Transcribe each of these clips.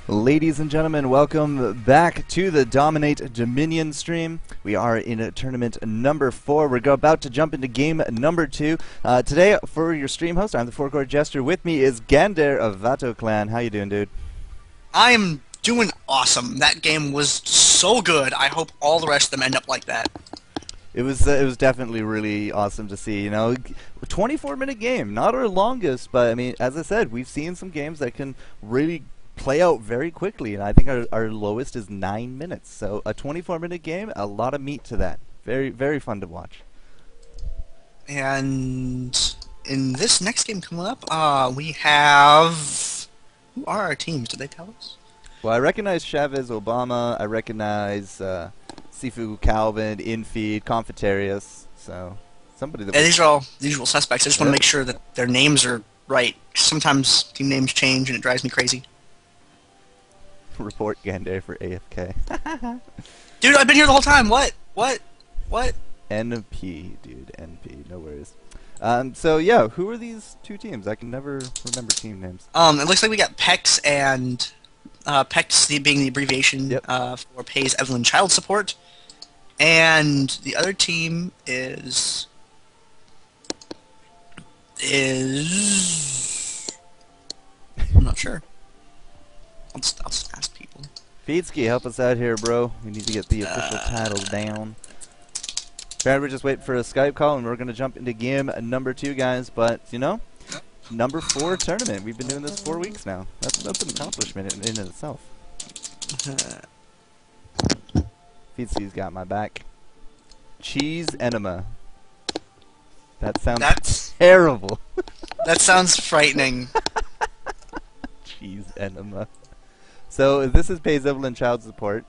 Ladies and gentlemen, welcome back to the Dominate Dominion stream. We are in tournament number 4. We're about to jump into game number 2. Today, for your stream host, I'm the Forecourt Jester. With me is Gander of Vato Clan. How you doing, dude? I am doing awesome. That game was so good. I hope all the rest of them end up like that. It was definitely really awesome to see. You know, 24-minute game, not our longest, but I mean, as I said, we've seen some games that can really play out very quickly, and I think our lowest is 9 minutes. So a 24-minute game, a lot of meat to that. Very, very fun to watch. And in this next game coming up, we have... Who are our teams? Did they tell us? Well, I recognize Chavez Obama. I recognize Sifu Calvin, Infeed, Confitarius. So somebody that... Yeah, these are all the usual suspects. I just want to make sure that their names are right. Sometimes team names change and it drives me crazy. Report Gander for AFK. Dude, I've been here the whole time. What? NP, dude. NP. No worries. So yeah, who are these two teams? I can never remember team names. It looks like we got PECS and PECS being the abbreviation for Pays Evelyn Child Support, and the other team is I'm not sure. I'll just ask people. Feedsky, help us out here, bro. We need to get the official title down. We're just waiting for a Skype call, and we're going to jump into game number 2, guys. But, you know, number 4 tournament. We've been doing this 4 weeks now. That's an accomplishment in itself. Feedsky's got my back. Cheese Enema. That sounds terrible. That sounds frightening. Cheese Enema. So this is Pays Evelyn Child Support,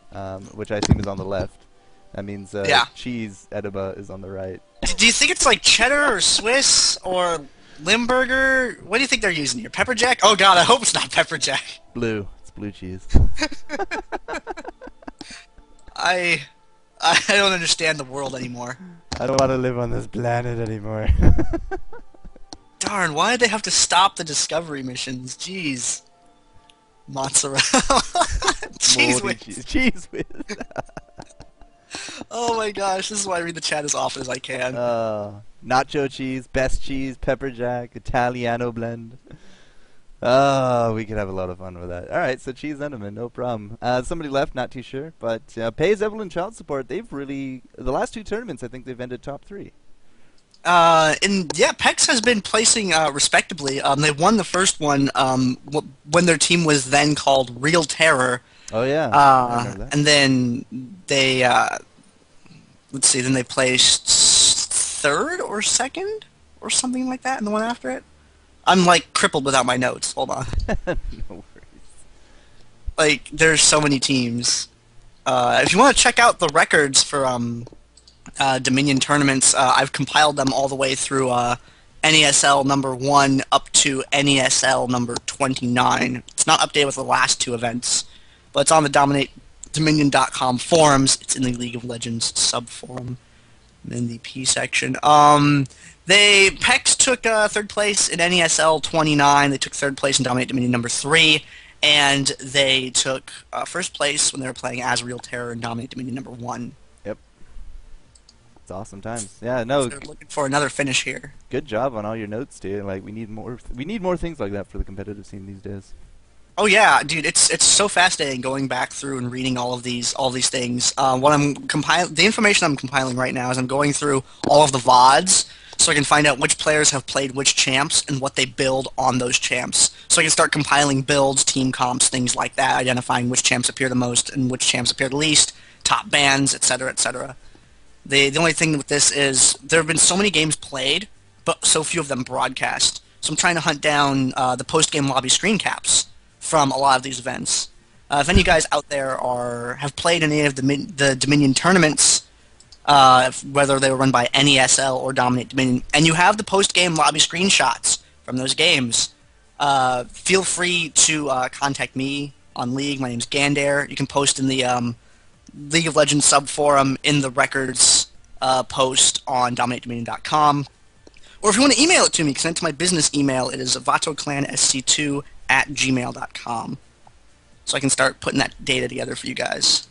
which I assume is on the left. That means Cheese Enema is on the right. Do you think it's like cheddar or Swiss or Limburger? What do you think they're using here? Pepper Jack? Oh god, I hope it's not Pepper Jack. Blue. It's blue cheese. I don't understand the world anymore. I don't want to live on this planet anymore. Darn, why did they have to stop the Discovery missions? Jeez. Mozzarella. Cheese whiz. Cheese whiz. Oh my gosh, this is why I read the chat as often as I can. Nacho cheese, best cheese, pepper jack, Italiano blend. Oh, we could have a lot of fun with that. Alright, so Cheese Enema, no problem. Somebody left, not too sure, but Pays Evelyn Child Support, they've really... The last 2 tournaments, I think they've ended top 3. PECS has been placing respectably. They won the first one when their team was then called Real Terror. Oh yeah. And then they let's see, then they placed 3rd or 2nd or something like that in the one after it. I'm like crippled without my notes. Hold on. No worries. Like there's so many teams. If you want to check out the records for Dominion tournaments, I've compiled them all the way through NESL number 1 up to NESL number 29. It's not updated with the last 2 events, but it's on the DominateDominion.com forums. It's in the League of Legends sub-forum in the P section. PECS took 3rd place in NESL 29. They took 3rd place in Dominate Dominion number 3. And they took 1st place when they were playing as Real Terror in Dominate Dominion number 1. Awesome times. Yeah, no. So they're looking for another finish here. Good job on all your notes, dude. Like we need more things like that for the competitive scene these days. Oh yeah, dude, it's so fascinating going back through and reading all these things. The information I'm compiling right now is I'm going through all of the VODs so I can find out which players have played which champs and what they build on those champs. So I can start compiling builds, team comps, things like that, identifying which champs appear the most and which champs appear the least, top bans, etc., etc. The only thing with this is there have been so many games played, but so few of them broadcast. So I'm trying to hunt down the post-game lobby screen caps from a lot of these events. If any of you guys out there have played any of the Dominion tournaments, whether they were run by NESL or Dominate Dominion, and you have the post-game lobby screenshots from those games, feel free to contact me on League. My name's Gander. You can post in the League of Legends sub-forum in the records post on DominateDominion.com. Or if you want to email it to me, send it to my business email. It is vatoclansc2@gmail.com. so I can start putting that data together for you guys.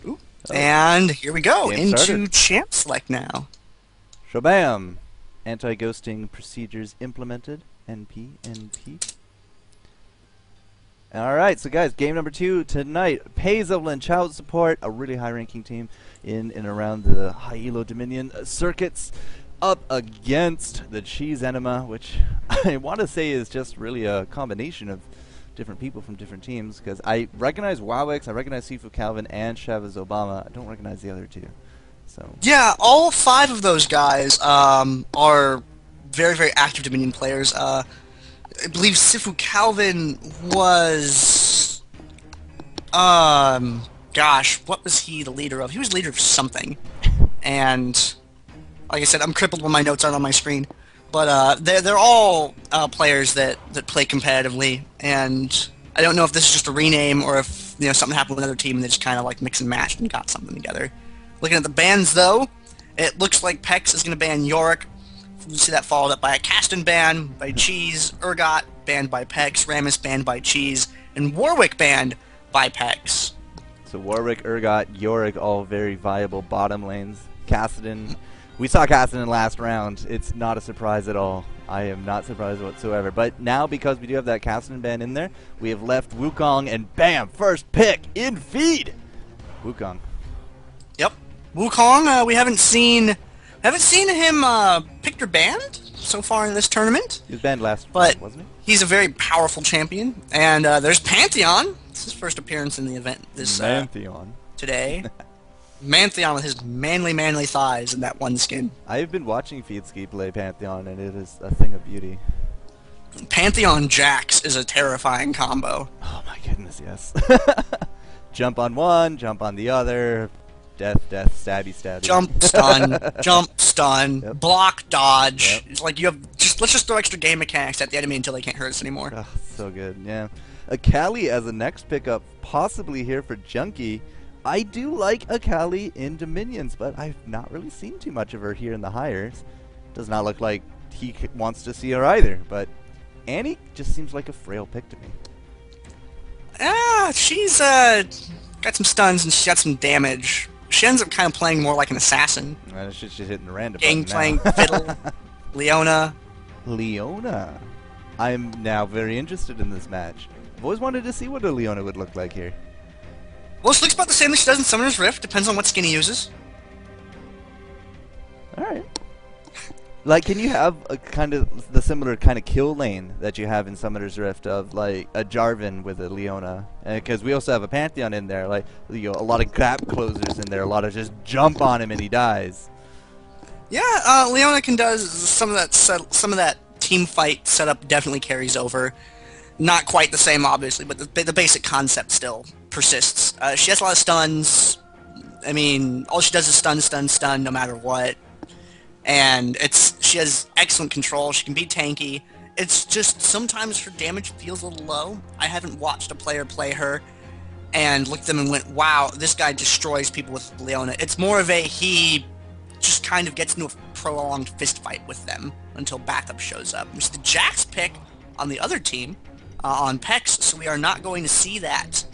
Ooh. Oh. And here we go, Game into started. champ select now. Shabam! Anti-ghosting procedures implemented. NP. Alright, so guys, game number 2 tonight. Paizola and Child support, a really high-ranking team in and around the high elo Dominion circuits, up against the Cheese Enema, which I want to say is just really a combination of different people from different teams, because I recognize Wowix, I recognize Sifu Calvin, and Chavez Obama. I don't recognize the other two. So Yeah, all 5 of those guys are very, very active Dominion players. I believe Sifu Calvin was... gosh, what was he the leader of? He was leader of something. And, like I said, I'm crippled when my notes aren't on my screen. But they're all players that play competitively. And I don't know if this is just a rename or if something happened with another team and they just kind of like mix and matched and got something together. Looking at the bans, though, it looks like PECS is going to ban Yorick. You see that followed up by a Kasten ban by Cheese, Urgot banned by PECS, Ramus banned by Cheese, and Warwick banned by PECS. So Warwick, Urgot, Yorick, all very viable bottom lanes. Cassidy, we saw Cassidy in last round. It's not a surprise at all. I am not surprised whatsoever. But now, because we do have that Cassidy ban in there, we have left Wukong, and bam, first pick in feed. Wukong. Yep, Wukong. We haven't seen him picked or banned so far in this tournament. He was banned last but round, wasn't he? He's a very powerful champion. And there's Pantheon. It's his first appearance in the event this Pantheon. Today. Mantheon with his manly thighs and that one skin. I've been watching Feedski play Pantheon, and it is a thing of beauty. Pantheon Jax is a terrifying combo. Oh my goodness, yes. Jump on one, jump on the other, death, stabby. Jump, stun, Yep. block, dodge. Yep. It's like let's just throw extra game mechanics at the enemy until they can't hurt us anymore. Oh, so good, yeah. Akali as a next pickup, possibly here for Junkie. I do like Akali in Dominions, but I've not really seen too much of her here in the hires. Does not look like he wants to see her either, but Annie just seems like a frail pick to me. She's got some stuns and she's got some damage. She ends up kind of playing more like an assassin. She's just hitting the random Gang button playing fiddle. Leona. Leona. I'm now very interested in this match. I've always wanted to see what a Leona would look like here. Well, she looks about the same that she does in Summoner's Rift. Depends on what skin he uses. Alright. Like, can you have a kind of the similar kind of kill lane that you have in Summoner's Rift of like a Jarvan with a Leona? Because we also have a Pantheon in there, like a lot of gap closers in there, a lot of just jump on him and he dies. Yeah, Leona can does some of that team fight setup definitely carries over. Not quite the same, obviously, but the basic concept still persists. She has a lot of stuns. I mean, all she does is stun, no matter what. And she has excellent control. She can be tanky. It's just sometimes her damage feels a little low. I haven't watched a player play her and looked at them and went, wow, this guy destroys people with Leona. It's more of he just kind of gets into a prolonged fist fight with them until backup shows up. It's the Jax pick on the other team, on PECS, so we are not going to see that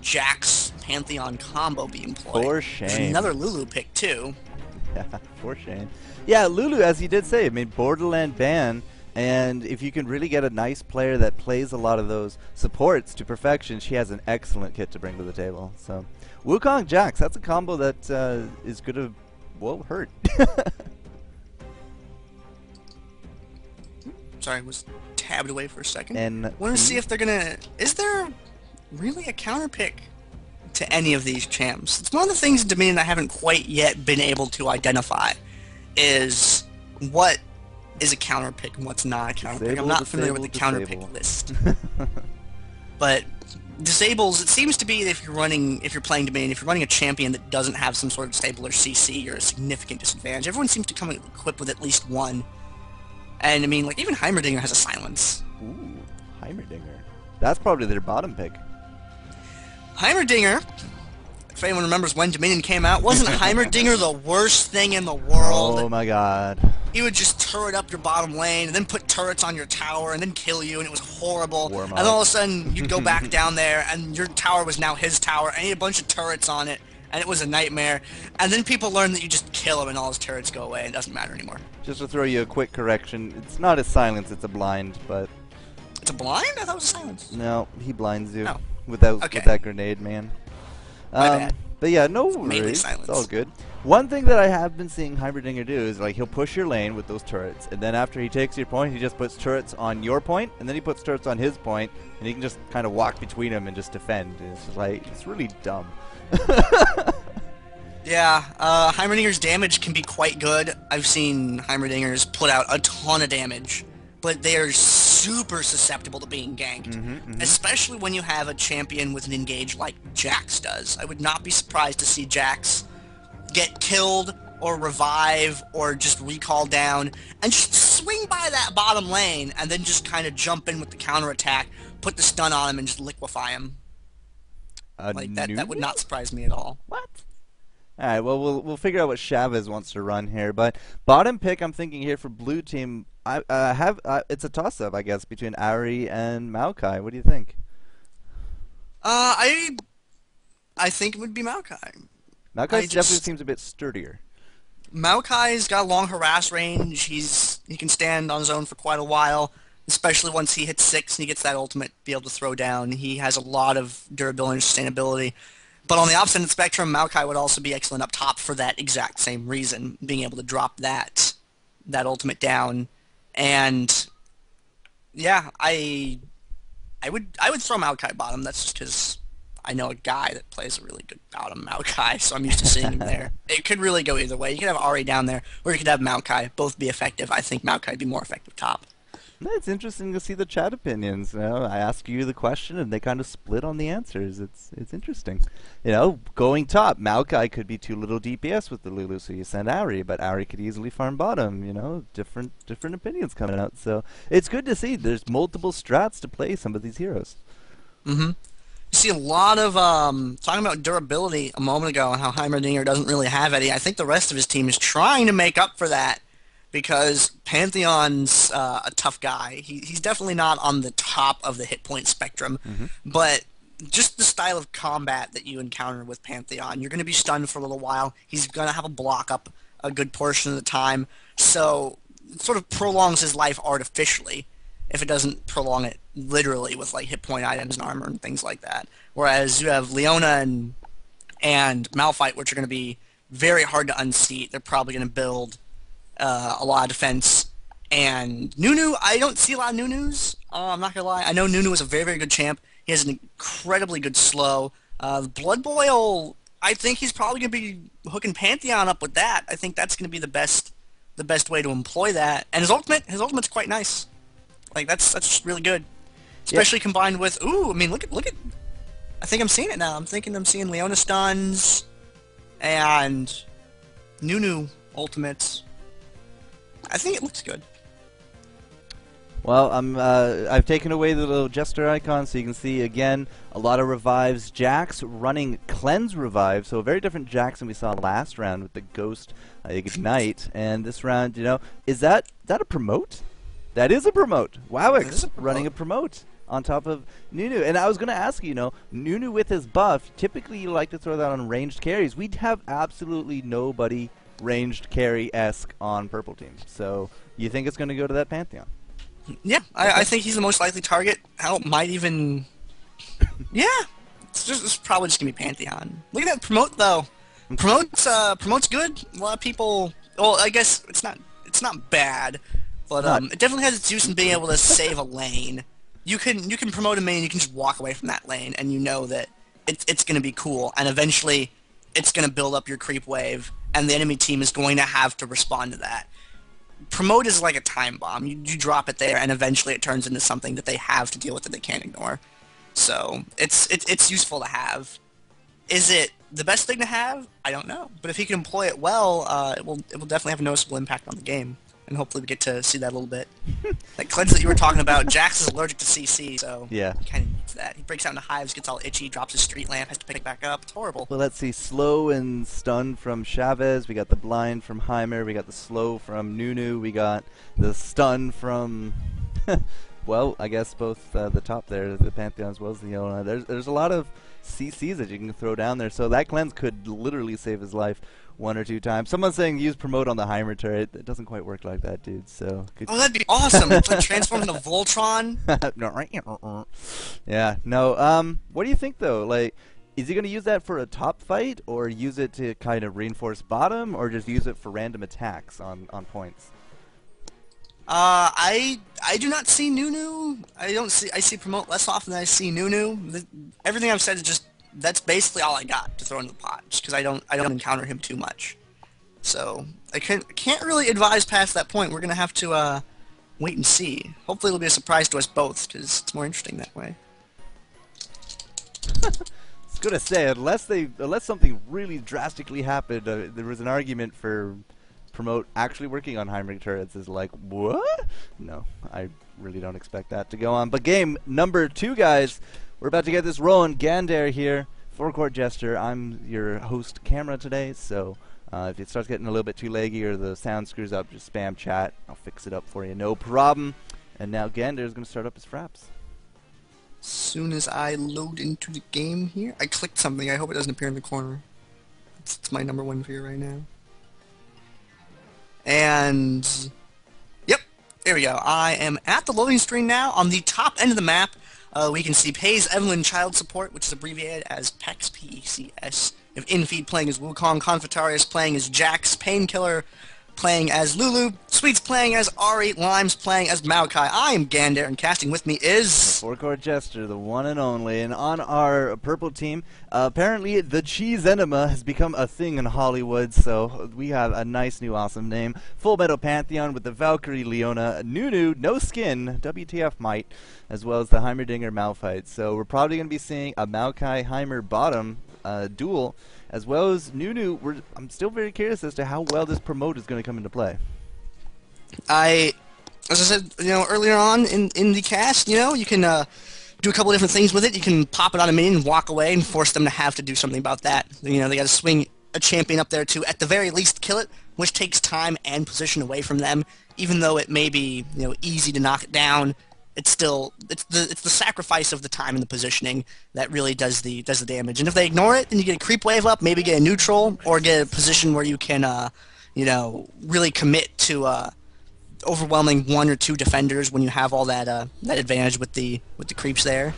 Jax Pantheon combo be employed. For shame. There's another Lulu pick too. Yeah, for shame. Yeah, Lulu, as you did say, I mean, Borderland ban, and if you can really get a nice player that plays a lot of those supports to perfection, she has an excellent kit to bring to the table. So, Wukong Jax, that's a combo that is going to, well, hurt. Sorry, I was tabbed away for a second. And want to see if they're gonna. Is there really a counter pick to any of these champs? It's one of the things in Dominion I haven't quite yet been able to identify. Is what is a counter pick and what's not a counter pick. I'm not familiar with the counter pick list. But disables, it seems to be that if you're playing Dominion, if you're running a champion that doesn't have some sort of stable or CC, you're at a significant disadvantage. Everyone seems to come equipped with at least one. And I mean, like, even Heimerdinger has a silence. Ooh, Heimerdinger. That's probably their bottom pick. Heimerdinger, if anyone remembers when Dominion came out, wasn't Heimerdinger the worst thing in the world? Oh my god. he would just turret up your bottom lane, and then put turrets on your tower, and then kill you, and it was horrible. Warm And then all up. of a sudden, you'd go back down there, and your tower was now his tower, and he had a bunch of turrets on it, and it was a nightmare. And then people learn that you just kill him, and all his turrets go away, and it doesn't matter anymore. Just to throw you a quick correction, it's not a silence, it's a blind, but It's a blind? I thought it was a silence. no, he blinds you Oh. with Okay. that grenade, man. My bad. But yeah, no Mainly worries. silence. It's all good. One thing that I have been seeing Heimerdinger do is like he'll push your lane with those turrets, and then after he takes your point, he just puts turrets on your point, and then he puts turrets on his point, and he can just kind of walk between them and just defend. And it's just like it's really dumb. Yeah, Heimerdinger's damage can be quite good. I've seen Heimerdingers put out a ton of damage, but they are super susceptible to being ganked. Especially when you have a champion with an engage like Jax does. I would not be surprised to see Jax get killed or revive or just recall down and just swing by that bottom lane and then just kind of jump in with the counterattack, put the stun on him, and just liquefy him. Like that would not surprise me at all. What? All right, well, we'll figure out what Chavez wants to run here, but bottom pick I'm thinking here for blue team. I have it's a toss-up, I guess, between Ari and Maokai. What do you think? I think it would be Maokai. Maokai definitely seems a bit sturdier. Maokai's got a long harass range. He can stand on his own for quite a while, especially once he hits 6 and he gets that ultimate be able to throw down. He has a lot of durability and sustainability. But on the opposite end of the spectrum, Maokai would also be excellent up top for that exact same reason, being able to drop that ultimate down. And yeah, I would throw Maokai bottom. That's just because I know a guy that plays a really good bottom Maokai, so I'm used to seeing him there. It could really go either way. You could have Ari down there, or you could have Maokai. Both be effective. I think Maokai would be more effective top. It's interesting to see the chat opinions. You know, I ask you the question, and they kind of split on the answers. It's interesting. You know, going top, Maokai could be too little DPS with the Lulu, so you send Ari, but Ari could easily farm bottom. You know, different opinions coming out. So it's good to see there's multiple strats to play some of these heroes. You see a lot of talking about durability a moment ago and how Heimerdinger doesn't really have any. I think the rest of his team is trying to make up for that. Because Pantheon's a tough guy. He's definitely not on the top of the hit point spectrum, but just the style of combat that you encounter with Pantheon, you're going to be stunned for a little while. He's going to have a block up a good portion of the time, so it sort of prolongs his life artificially if it doesn't prolong it literally with like hit point items and armor and things like that. Whereas you have Leona and Malphite, which are going to be very hard to unseat. They're probably going to build a lot of defense. And Nunu, I don't see a lot of Nunus. I'm not going to lie. I know Nunu is a very, very good champ. He has an incredibly good slow. Blood Boil, I think he's probably going to be hooking Pantheon up with that. I think that's going to be the best way to employ that. And his ultimate's quite nice. Like, that's just really good. Especially combined with, ooh, I mean, look at, I think I'm seeing it now. I'm seeing Leona stuns and Nunu ultimates. I think it looks good. Well, I've taken away the little jester icon, so you can see again a lot of revives. Jax running cleanse revive, so a very different Jax than we saw last round with the ghost ignite. And this round, you know, is that a promote? That is a promote. Wowix running a promote on top of Nunu. And I was going to ask you, know, Nunu with his buff, typically you like to throw that on ranged carries. We'd have absolutely nobody ranged carry-esque on purple team. So you think it's going to go to that Pantheon? Yeah, I think he's the most likely target. Hell, might even... yeah, it's probably just going to be Pantheon. Look at that promote, though. Promote's good. A lot of people... Well, I guess it's not bad, but it definitely has its use in being able to save a lane. You can promote a main, you can just walk away from that lane, and you know that it's going to be cool, and eventually it's going to build up your creep wave, and the enemy team is going to have to respond to that. Promote is like a time bomb. You drop it there, and eventually it turns into something that they have to deal with that they can't ignore. So it's useful to have. Is it the best thing to have? I don't know. But if he can employ it well, it will definitely have a noticeable impact on the game. and hopefully we get to see that a little bit. That cleanse that you were talking about, Jax is allergic to CC, so Yeah. he kind of needs that. He breaks out into hives, gets all itchy, drops his street lamp, has to pick it back up. It's horrible. Well, let's see. Slow and stun from Chavez. We got the blind from Heimer. We got the slow from Nunu. We got the stun from, well, I guess both the top there, the Pantheon as well as the Leona. There's a lot of CCs that you can throw down there, so that cleanse could literally save his life one or two times. Someone's saying use promote on the Heimer turret. It doesn't quite work like that, dude. So oh, that'd be awesome! It's like transform into Voltron. Yeah. No. What do you think though? Like, is he going to use that for a top fight, or use it to kind of reinforce bottom, or just use it for random attacks on points? I do not see Nunu. I see promote less often than I see Nunu. Everything I've said is just that's basically all I got to throw into the pot, just because I don't encounter him too much. So I can't really advise past that point. We're gonna have to wait and see. Hopefully it'll be a surprise to us both, because it's more interesting that way. It's good to say, unless something really drastically happened, there was an argument for promote actually working on Heimer turrets. Is like, what? No, I really don't expect that to go on. But game number 2, guys. We're about to get this rolling. Gander here, Forecourt Jester. I'm your host camera today, so if it starts getting a little bit too laggy or the sound screws up, just spam chat. I'll fix it up for you, no problem. And now Gander is going to start up his fraps. As soon as I load into the game here, I clicked something. I hope it doesn't appear in the corner. It's my #1 fear right now. And yep, there we go. I am at the loading screen now. On the top end of the map, we can see Pays Evelyn Child Support, which is abbreviated as PECS, P-E-C-S. We have Infeed playing as Wukong, Confitarius playing as Jax, Painkiller playing as Lulu, Sweets playing as Ari, Limes playing as Maokai. I am Gander, and casting with me is... Forecourt Jester, the one and only. And on our purple team, apparently the cheese enema has become a thing in Hollywood, so we have a nice new awesome name. Full Metal Pantheon with the Valkyrie Leona, Nunu, no skin, WTF might, as well as the Heimerdinger Malphite. So we're probably going to be seeing a Maokai-Heimer bottom duel, as well as Nunu. I'm still very curious as to how well this promote is going to come into play. As I said, earlier on in the cast, you can do a couple of different things with it. You can pop it on a minion and walk away and force them to have to do something about that. They got to swing a champion up there to, at the very least, kill it, which takes time and position away from them. Even though it may be, easy to knock it down, it's the sacrifice of the time and the positioning that really does the damage. And if they ignore it, then you get a creep wave up, maybe get a neutral, or get a position where you can, really commit to overwhelming 1 or 2 defenders when you have all that advantage with the creeps there.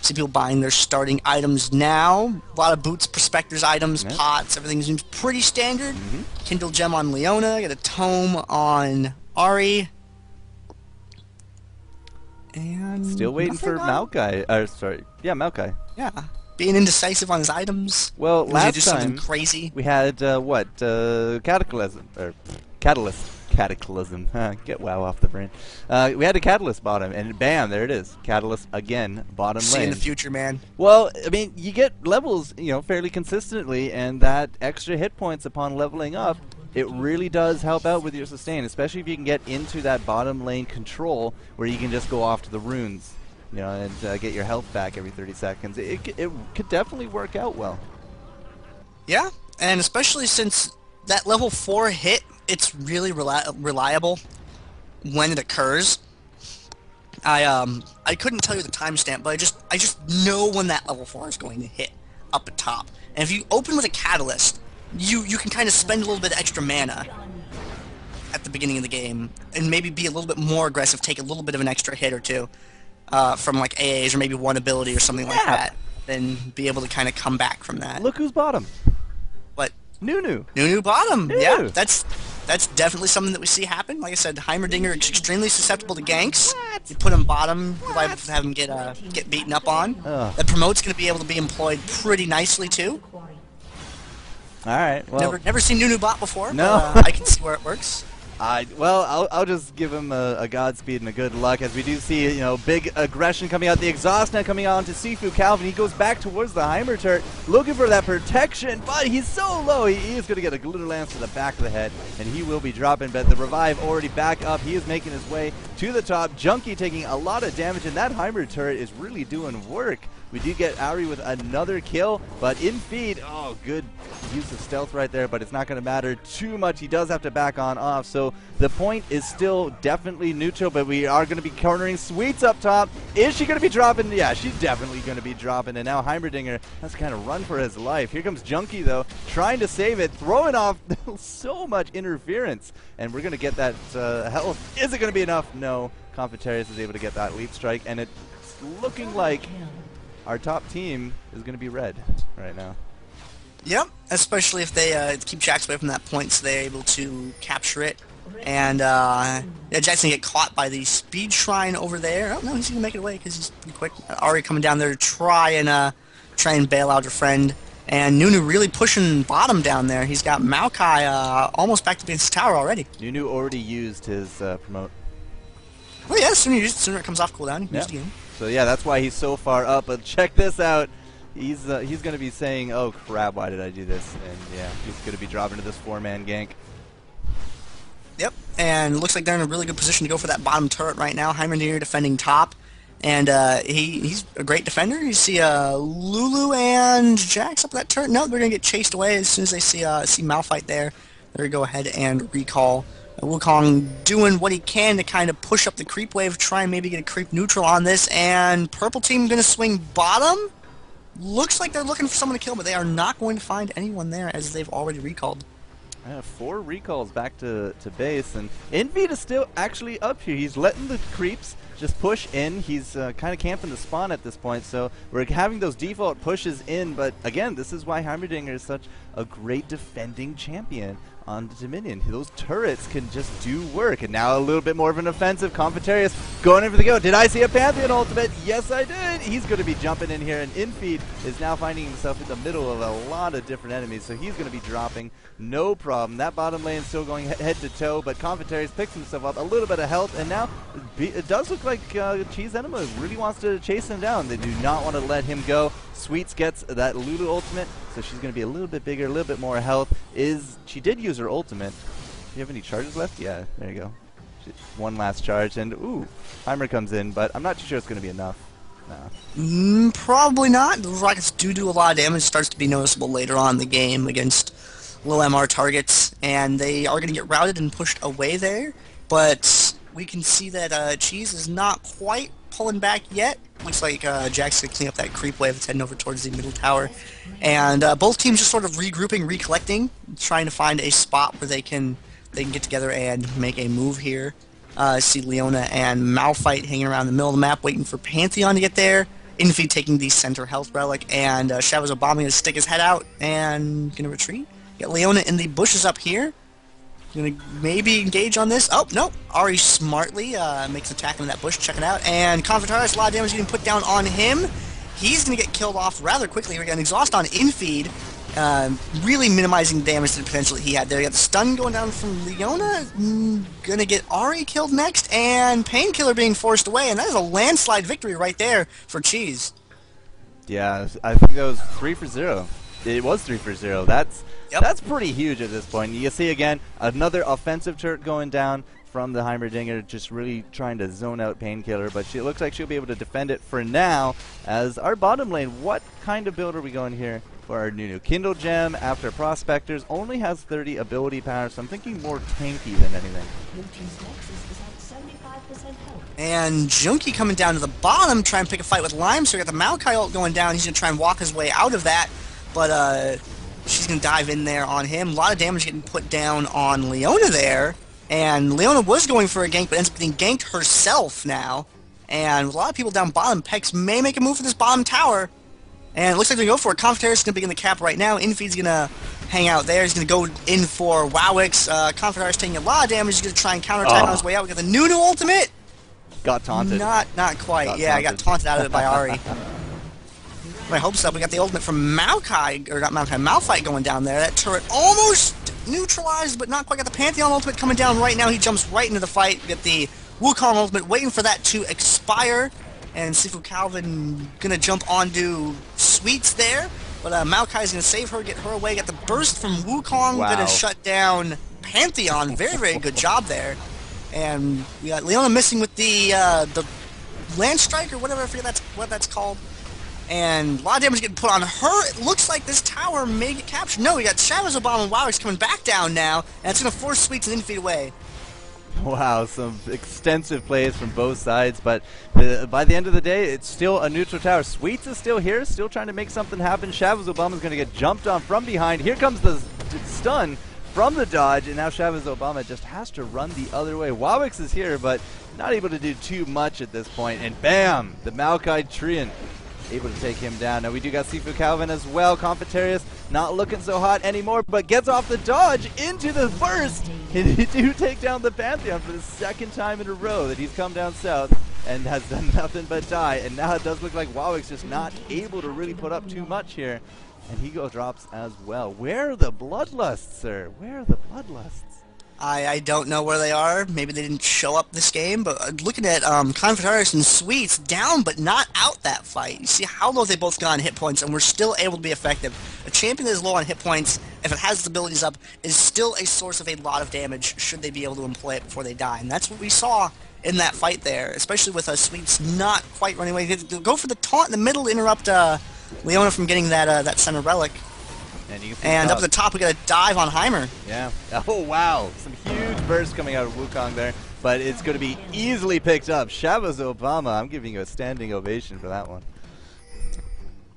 See people buying their starting items now. A lot of boots, prospectors items, pots, everything seems pretty standard. Kindle gem on Leona, get a tome on Ari. And still waiting for Maokai. Maokai. Yeah, being indecisive on his items. Well, last time crazy. We had Cataclysm or Catalyst. Cataclysm. Get WoW off the brain. We had a Catalyst bottom, and bam, there it is. Catalyst again, bottom lane. See in the future, man. Well, I mean, you get levels, fairly consistently, and that extra hit points upon leveling up, it really does help out with your sustain, especially if you can get into that bottom lane control where you can just go off to the runes, and get your health back every 30 seconds. It could definitely work out well. Yeah, and especially since that level 4 hit, it's really reliable when it occurs. I couldn't tell you the timestamp, but I just know when that level 4 is going to hit up at top. And if you open with a Catalyst, you can kind of spend a little bit of extra mana at the beginning of the game and maybe be a little bit more aggressive, take a little bit of an extra hit or two from like AAs or maybe one ability or something like that, then be able to kind of come back from that. Look who's bottom. What? Nunu. Nunu bottom. Nunu. Yeah, that's definitely something that we see happen. Like I said, Heimerdinger is extremely susceptible to ganks. You put him bottom, you're liable to have him get beaten up on. That promote's going to be able to be employed pretty nicely too. All right. Well, never seen Nunu bot before. No. But, I can see where it works. Well, I'll just give him a Godspeed and a good luck as we do see, you know, big aggression coming out. The exhaust now coming out onto Sifu Calvin. He goes back towards the Heimer turret, looking for that protection, but he's so low. He is going to get a glitter lance to the back of the head, and he will be dropping. But the revive already back up. He is making his way to the top. Junkie taking a lot of damage, and that Heimer turret is really doing work. We do get Ari with another kill, but in feed, oh, good use of stealth right there, but it's not going to matter too much. He does have to back on off, so the point is still definitely neutral, but we are going to be cornering Sweets up top. Is she going to be dropping? Yeah, she's definitely going to be dropping, and now Heimerdinger has to kind of run for his life. Here comes Junkie, though, trying to save it, throwing off so much interference, and we're going to get that health. Is it going to be enough? No. Confitarius is able to get that leap strike, and it's looking like our top team is going to be red right now. Yep, especially if they keep Jax away from that point so they're able to capture it. And yeah, Jack's going to get caught by the speed shrine over there. Oh, no, he's going to make it away because he's pretty quick. Ari coming down there to try and bail out her friend. And Nunu really pushing bottom down there. He's got Maokai almost back to being his tower already. Nunu already used his promote. Well, yeah, sooner it comes off cooldown. He used it again. So yeah, that's why he's so far up. But check this out. He's going to be saying, "Oh crap, why did I do this?" And yeah, he's going to be dropping to this 4-man gank. Yep, and it looks like they're in a really good position to go for that bottom turret right now. Heimerdinger defending top, and he's a great defender. You see Lulu and Jax up that turret. No, they're going to get chased away as soon as they see Malphite there. They're going to go ahead and recall. Wukong doing what he can to kind of push up the creep wave, try and maybe get a creep neutral on this, and purple team going to swing bottom. Looks like they're looking for someone to kill, but they are not going to find anyone there as they've already recalled. 4 recalls back to base, and Envid is still actually up here. He's letting the creeps just push in. He's kind of camping the spawn at this point, so we're having those default pushes in, but again, this is why Heimerdinger is such a great defending champion on the Dominion. Those turrets can just do work, and now a little bit more of an offensive. Confitarius going in for the go. Did I see a Pantheon ultimate? Yes, I did. He's going to be jumping in here, and Infeed is now finding himself in the middle of a lot of different enemies, so he's going to be dropping no problem. That bottom lane still going head to toe, but Confitarius picks himself up a little bit of health, and now it does look like Cheese Enema really wants to chase him down. They do not want to let him go. Sweets gets that Lulu ultimate, so she's going to be a little bit bigger, a little bit more health. She did use her ultimate. Do you have any charges left? Yeah, there you go. One last charge, and ooh, Heimer comes in, but I'm not too sure it's going to be enough. No. Probably not. The rockets do a lot of damage. It starts to be noticeable later on in the game against low MR targets, and they are going to get routed and pushed away there, but we can see that Cheese is not quite pulling back yet. Looks like Jack's going to clean up that creep wave that's heading over towards the middle tower. And both teams just sort of regrouping, recollecting, trying to find a spot where they can get together and make a move here. See Leona and Malphite hanging around the middle of the map waiting for Pantheon to get there. Infeed taking the center health relic, and Shadows Obama going to stick his head out and going to retreat. Got Leona in the bushes up here. Gonna maybe engage on this. Oh, no. Ari smartly makes an attack into that bush. Check it out. And Confitarius, a lot of damage getting put down on him. He's going to get killed off rather quickly. We're getting exhaust on Infeed. Really minimizing the damage to the potential that he had there. You got the stun going down from Leona. Gonna get Ari killed next. And Painkiller being forced away. And that is a landslide victory right there for Cheese. Yeah, I think that was 3 for 0. It was 3 for 0. That's pretty huge at this point. You see again another offensive turret going down from the Heimerdinger, just really trying to zone out Painkiller, but she looks like she'll be able to defend it for now. As our bottom lane, what kind of build are we going here for our Nunu? Kindle Gem after Prospectors only has 30 ability power, so I'm thinking more tanky than anything. And Junkie coming down to the bottom, trying to pick a fight with Lime, so we got the Maokai ult going down. He's going to try and walk his way out of that, but she's going to dive in there on him. A lot of damage getting put down on Leona there. And Leona was going for a gank, but ends up getting ganked herself now. And with a lot of people down bottom, PECS may make a move for this bottom tower. And it looks like they're going to go for it. Confitarius is going to begin the cap right now. Infeed's going to hang out there. He's going to go in for Wowix. Confitarius taking a lot of damage. He's going to try and counterattack on his way out. We got the Nunu ultimate. Got taunted. Not quite. I got taunted out of it by Ari. My hopes up. We got the ultimate from Maokai, or not Maokai, Malphite going down there. That turret almost neutralized, but not quite. Got the Pantheon ultimate coming down right now. He jumps right into the fight. Get the Wukong ultimate, waiting for that to expire. And Sifu Calvin gonna jump onto Sweets there. But Maokai's gonna save her, get her away. Got the burst from Wukong, gonna shut down Pantheon. Very, very good job there. And we got Leona missing with the Land Strike or whatever, I forget what that's called. And a lot of damage getting put on her. It looks like this tower may get captured. No, we got Shadows Obama and WoWX coming back down now, and it's going to force Sweets and Infeed away. Wow, some extensive plays from both sides, but by the end of the day, it's still a neutral tower. Sweets is still here, still trying to make something happen. Shadows Obama is going to get jumped on from behind. Here comes the stun from the dodge, and now Shadows Obama just has to run the other way. WoWX is here, but not able to do too much at this point, and bam! The Maokai Treant able to take him down. Now we do got Sifu Calvin as well. Confitarius not looking so hot anymore, but gets off the dodge into the burst. And he do take down the Pantheon for the second time in a row that he's come down south and has done nothing but die. And now it does look like WoWX just not able to really put up too much here. And he drops as well. Where are the Bloodlusts, sir? Where are the Bloodlusts? I don't know where they are. Maybe they didn't show up this game, but looking at Confitarius and Sweets down but not out that fight. You see how low they both got on hit points, and we're still able to be effective. A champion that is low on hit points, if it has its abilities up, is still a source of a lot of damage should they be able to employ it before they die. And that's what we saw in that fight there, especially with Sweets not quite running away. Go for the taunt in the middle to interrupt Leona from getting that center relic. And up at the top, we got a dive on Heimer. Yeah. Oh, wow. Some huge bursts coming out of Wukong there, but it's going to be easily picked up. Shadows Obama, I'm giving you a standing ovation for that one.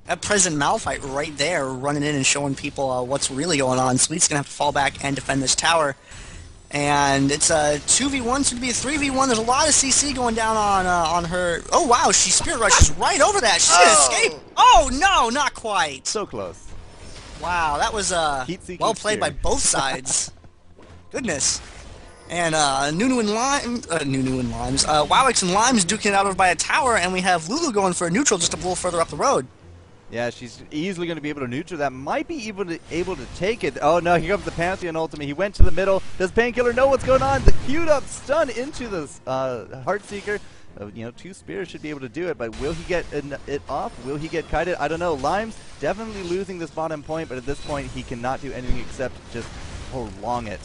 That present Malphite right there, running in and showing people what's really going on. Sweet's going to have to fall back and defend this tower. And it's a 2v1, soon to be a 3v1. There's a lot of CC going down on her. Oh, wow, she Spirit Rushes right over that. She's going to escape. Oh, no, not quite. So close. Wow, that was well played by both sides. Goodness. And Nunu and Limes, WoWX and Limes duking it out over by a tower, and we have Lulu going for a neutral just a little further up the road. Yeah, she's easily going to be able to neutral that. Might be able to take it. Oh no, here comes the Pantheon ultimate. He went to the middle. Does Painkiller know what's going on? The queued up stun into the Heartseeker. You know, 2 spears should be able to do it, but will he get it off? Will he get kited? I don't know. Limes definitely losing this bottom point, but at this point he cannot do anything except just prolong it.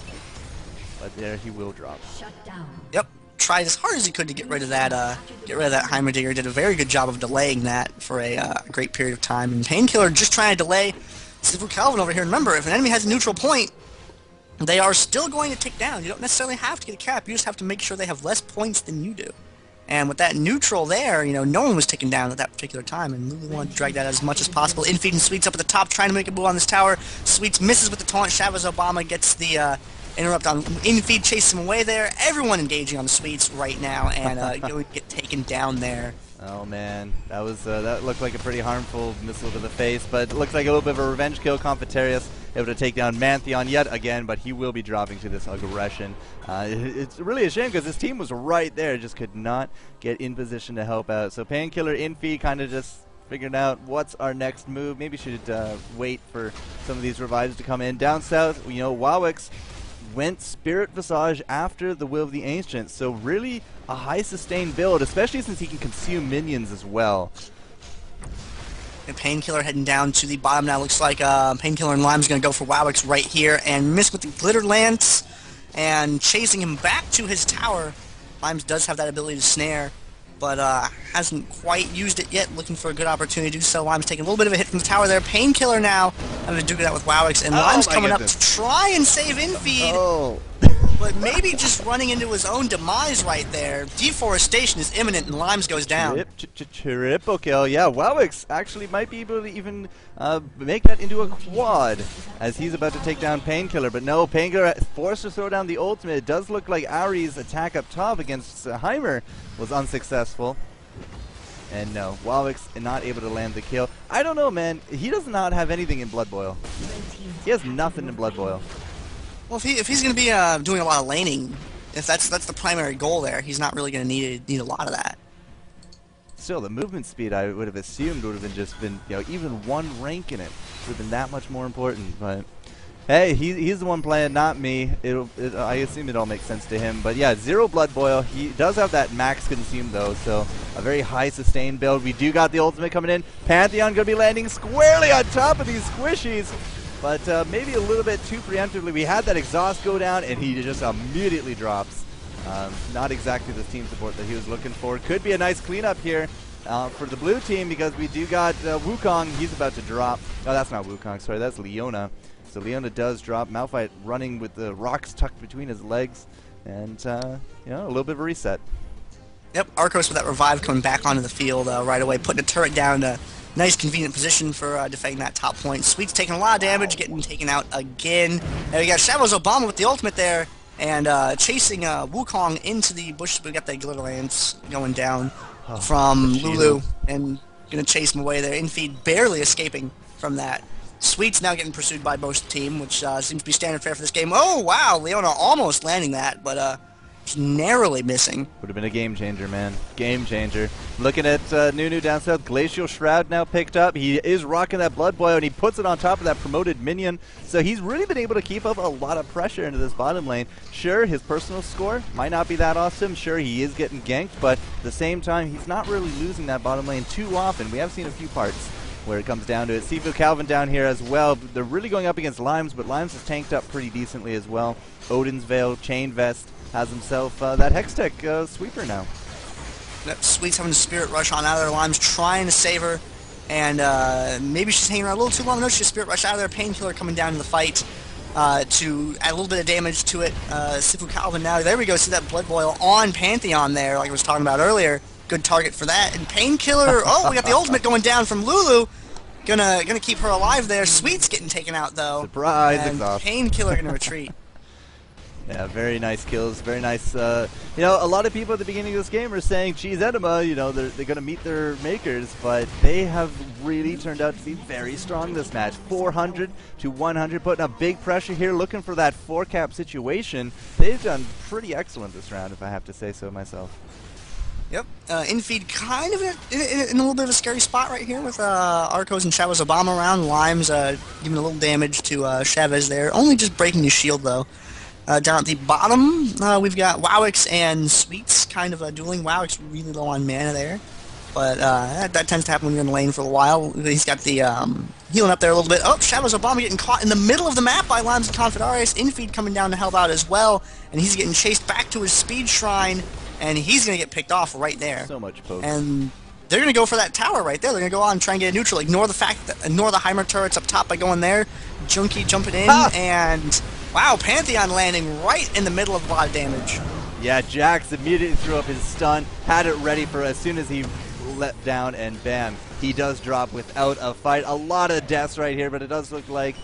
But there he will drop. Shut down. Yep. Tried as hard as he could to get rid of that Heimerdinger. Did a very good job of delaying that for a great period of time. And Painkiller just trying to delay Sifu Calvin over here. Remember, if an enemy has a neutral point, they are still going to take down. You don't necessarily have to get a cap. You just have to make sure they have less points than you do. And with that neutral there, you know, no one was taken down at that particular time, and Lulu wanted to drag that as much as possible. Infeed and Sweets up at the top, trying to make a move on this tower. Sweets misses with the taunt. Shadows Obama gets the interrupt on Infeed, chases him away there. Everyone engaging on the Sweets right now, and going to get taken down there. Oh man, that was that looked like a pretty harmful missile to the face, but it looks like a little bit of a revenge kill. Confitarius able to take down Mantheon yet again, but he will be dropping to this aggression. It's really a shame because this team was right there, just could not get in position to help out. So Painkiller, Infeed kind of just figuring out what's our next move. Maybe should wait for some of these revives to come in. Down south, you know, WoWX went Spirit Visage after the Will of the Ancients, so really a high sustained build, especially since he can consume minions as well. And Painkiller heading down to the bottom now. Looks like Painkiller and Lime's going to go for WoWX right here and miss with the Glitter Lance and chasing him back to his tower. Limes does have that ability to snare, but hasn't quite used it yet. Looking for a good opportunity to do so. Lime's taking a little bit of a hit from the tower there. Painkiller now having to do that with WoWX, and Lime's coming up to try and save Infeed. Oh. But maybe just running into his own demise right there. Deforestation is imminent, and Limes goes down. Triple kill. Yeah, WoWX actually might be able to even make that into a quad as he's about to take down Painkiller. But no, Painkiller forced to throw down the ultimate. It does look like Ari's attack up top against Heimer was unsuccessful. And no, WoWX not able to land the kill. I don't know, man. He does not have anything in Blood Boil. He has nothing in Blood Boil. Well, if he's going to be doing a lot of laning, if that's the primary goal there, he's not really going to need a lot of that. Still, the movement speed I would have assumed would have been just been, you know, even one rank in it would have been that much more important. But Hey, he's the one playing, not me. I assume it all makes sense to him. But yeah, 0 Blood Boil. He does have that max consume though, so a very high sustain build. We do got the ultimate coming in. Pantheon gonna be landing squarely on top of these squishies, but maybe a little bit too preemptively. We had that exhaust go down, and he just immediately drops. Not exactly the team support that he was looking for. Could be a nice cleanup here for the blue team, because we do got Wukong. He's about to drop. Oh, that's not Wukong. Sorry, that's Leona. So Leona does drop. Malphite running with the rocks tucked between his legs, and you know, a little bit of a reset. Yep, Arcos with that revive coming back onto the field right away, putting a turret down to nice convenient position for defending that top point. Sweet's taking a lot of damage, getting taken out again. And we got Shadows Obama with the ultimate there, and chasing Wukong into the bush. We got the Glitter Lance going down from Lulu, and gonna chase him away there. Infeed barely escaping from that. Sweet's now getting pursued by both team, which seems to be standard fare for this game. Oh, wow, Leona almost landing that, but just narrowly missing. Would have been a game changer, man. Game changer. Looking at Nunu down south, Glacial Shroud now picked up. He is rocking that Blood Boil, and he puts it on top of that promoted minion. So he's really been able to keep up a lot of pressure into this bottom lane. Sure, his personal score might not be that awesome. Sure, he is getting ganked, but at the same time, he's not really losing that bottom lane too often. We have seen a few parts where it comes down to it. Sifu Calvin down here as well. They're really going up against Limes, but Limes is tanked up pretty decently as well. Odin's Veil, Chain Vest, has himself that Hextech sweeper now. That Sweet's having a Spirit Rush on out of there. Limes trying to save her, and maybe she's hanging around a little too long. No, she's Spirit Rush out of there. Painkiller coming down in the fight to add a little bit of damage to it. Sifu Calvin now. There we go. See that Blood Boil on Pantheon there, like I was talking about earlier. Good target for that. And Painkiller. Oh, we got the ultimate going down from Lulu. Gonna keep her alive there. Sweet's getting taken out though. Surprise! And Painkiller gonna retreat. Yeah, very nice kills. Very nice. You know, a lot of people at the beginning of this game are saying, geez, Enema, you know, they're going to meet their makers, but they have really turned out to be very strong this match. 400 to 100, putting up big pressure here, looking for that 4-cap situation. They've done pretty excellent this round, if I have to say so myself. Yep, Infeed kind of in a little bit of a scary spot right here with Arcos and Chavez Obama around. Limes giving a little damage to Chavez there. Only just breaking his shield though. Down at the bottom, we've got Wowix and Sweets kind of dueling. Wowix really low on mana there, but that tends to happen when you're in the lane for a while. He's got the healing up there a little bit. Oh, Chavez Obama getting caught in the middle of the map by Limes and Confederaris. Infeed coming down to help out as well, and he's getting chased back to his speed shrine. And he's going to get picked off right there. So much poke. And they're going to go for that tower right there. They're going to go on and try and get a neutral. Ignore the Heimer turrets up top by going there. Junkie jumping in. And, wow, Pantheon landing right in the middle of a lot of damage. Yeah, Jax immediately threw up his stun. Had it ready for as soon as he let down, and bam, he does drop without a fight. A lot of deaths right here, but it does look like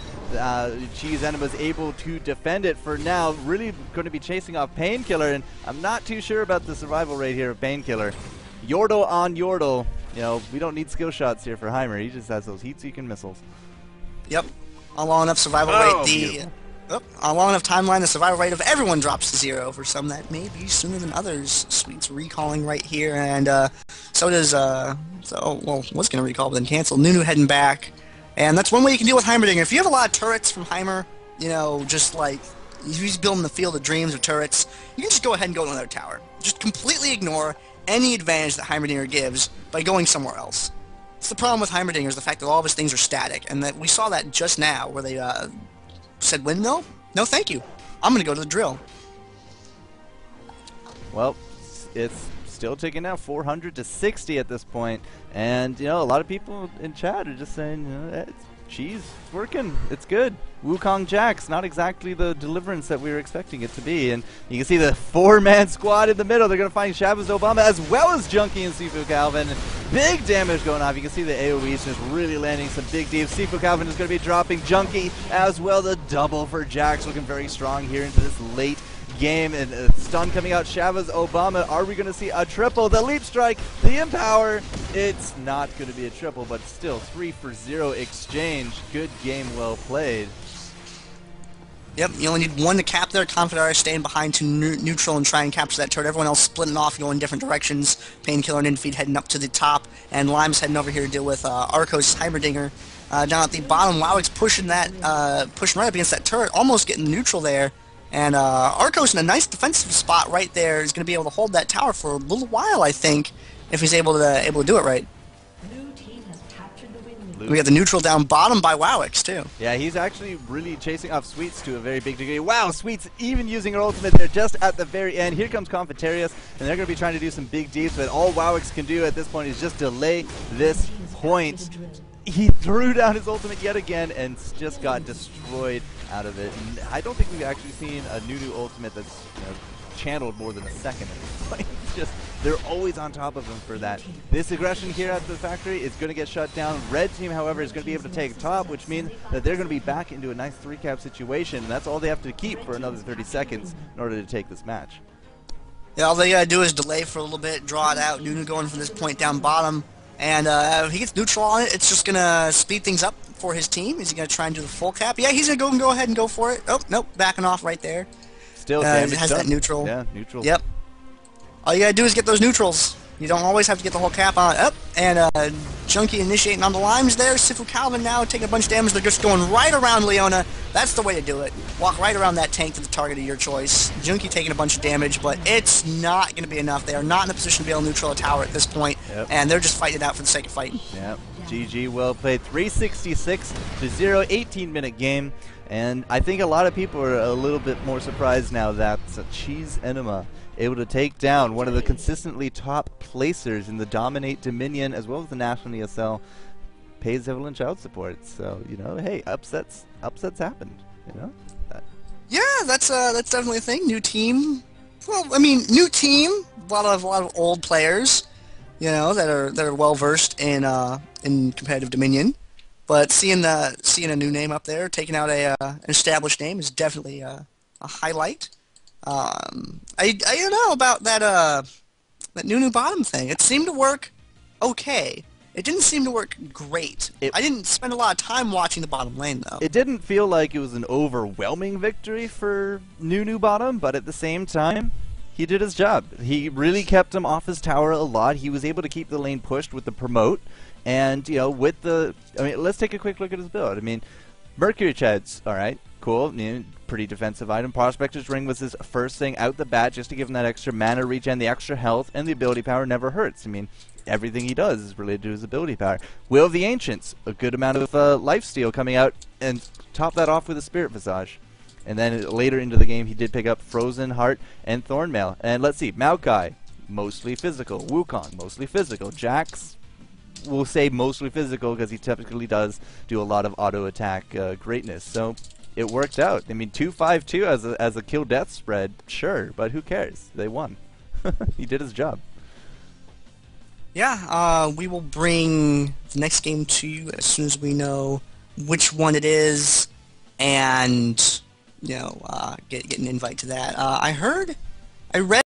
Cheese Enema is able to defend it for now. Really going to be chasing off Painkiller, and I'm not too sure about the survival rate here of Painkiller. Yordle on Yordle. You know, we don't need skill shots here for Heimer. He just has those heat-seeking missiles. Yep. On long enough survival rate, on long enough timeline, the survival rate of everyone drops to 0. For some, that may be sooner than others. Sweet's recalling right here, and so does was going to recall, but then cancel. Nunu heading back, and that's one way you can deal with Heimerdinger. If you have a lot of turrets from Heimer, you know, just like he's building the field of dreams of turrets, you can just go ahead and go to another tower. Just completely ignore any advantage that Heimerdinger gives by going somewhere else. It's the problem with Heimerdinger is the fact that all of his things are static, and that we saw that just now, where they said windmill? No, thank you. I'm going to go to the drill. Well, it's still ticking now, 400 to 60 at this point, and you know, a lot of people in chat are just saying, you know, it's working, it's good. Wukong Jax, not exactly the deliverance that we were expecting it to be, and you can see the 4-man squad in the middle. They're going to find Chavez Obama as well as Junkie and Sifu Calvin. Big damage going off. You can see the AoEs just really landing some big deeps. Sifu Calvin is going to be dropping Junkie as well. The double for Jax, looking very strong here into this late game, and stun coming out. Chavez Obama, are we going to see a triple? The leap strike, the empower. It's not going to be a triple, but still 3-for-0 exchange. Good game, well played. Yep, you only need one to cap there. Confederaris staying behind to neutral and try and capture that turret. Everyone else splitting off, going different directions. Painkiller and Infeed heading up to the top, and Lime's heading over here to deal with Arcos Heimerdinger. down at the bottom. Wowix pushing pushing right up against that turret, almost getting neutral there. And Arcos in a nice defensive spot right there is going to be able to hold that tower for a little while, I think, if he's able to do it right. We got the neutral down bottom by Wowix, too. Yeah, he's actually really chasing off Sweets to a very big degree. Wow, Sweets even using her ultimate there just at the very end. Here comes Confetarius, and they're going to be trying to do some big deeps, but all Wowix can do at this point is just delay this point. He threw down his ultimate yet again and just got destroyed out of it. And I don't think we've actually seen a Nunu ultimate that's channeled more than a second at this point. Just they're always on top of him for that. This aggression here at the factory is going to get shut down. Red team, however, is going to be able to take top, which means that they're going to be back into a nice 3-cap situation, and that's all they have to keep for another 30 seconds in order to take this match. Yeah, all they gotta do is delay for a little bit, draw it out. Nunu going from this point down bottom, and if he gets neutral on it, it's just gonna speed things up for his team. Is he gonna try and do the full cap? Yeah, he's gonna go ahead and go for it. Oh, nope, backing off right there. Still damage has done. That neutral. Yeah, neutral. Yep. All you gotta do is get those neutrals. You don't always have to get the whole cap on. Up and Junkie initiating on the limes there. Sifu Calvin now taking a bunch of damage. They're just going right around Leona. That's the way to do it. Walk right around that tank to the target of your choice. Junkie taking a bunch of damage, but it's not going to be enough. They are not in a position to be able to neutral a tower at this point, and they're just fighting it out for the sake of fighting. Yep. GG, well played. 366-0, 18-minute game. And I think a lot of people are a little bit more surprised now that Cheese Enema able to take down one of the consistently top placers in the Dominate Dominion as well as the National ESL, pays Evelyn child support. So, hey, upsets happened, Yeah, that's definitely a thing. New team. Well, I mean, new team. A lot of old players, that are well versed in competitive Dominion. But seeing a new name up there, taking out an established name, is definitely a highlight. I don't know about that Nunu bottom thing. It seemed to work okay. It didn't seem to work great. I didn't spend a lot of time watching the bottom lane, though. It didn't feel like it was an overwhelming victory for Nunu bottom, but at the same time, he did his job. He really kept him off his tower a lot. He was able to keep the lane pushed with the promote. And, let's take a quick look at his build. Mercury Chad's, alright, cool, pretty defensive item. Prospector's Ring was his first thing out the bat just to give him that extra mana regen, the extra health, and the ability power never hurts. Everything he does is related to his ability power. Will of the Ancients, a good amount of lifesteal coming out, and top that off with a Spirit Visage. And then later into the game, he did pick up Frozen Heart and Thornmail. And let's see, Maokai, mostly physical. Wukong, mostly physical. Jax, we'll say mostly physical because he typically does do a lot of auto attack greatness. So it worked out. 2-5-2 as a kill death spread, sure, but who cares? They won. He did his job. Yeah, we will bring the next game to you as soon as we know which one it is, and get an invite to that. I read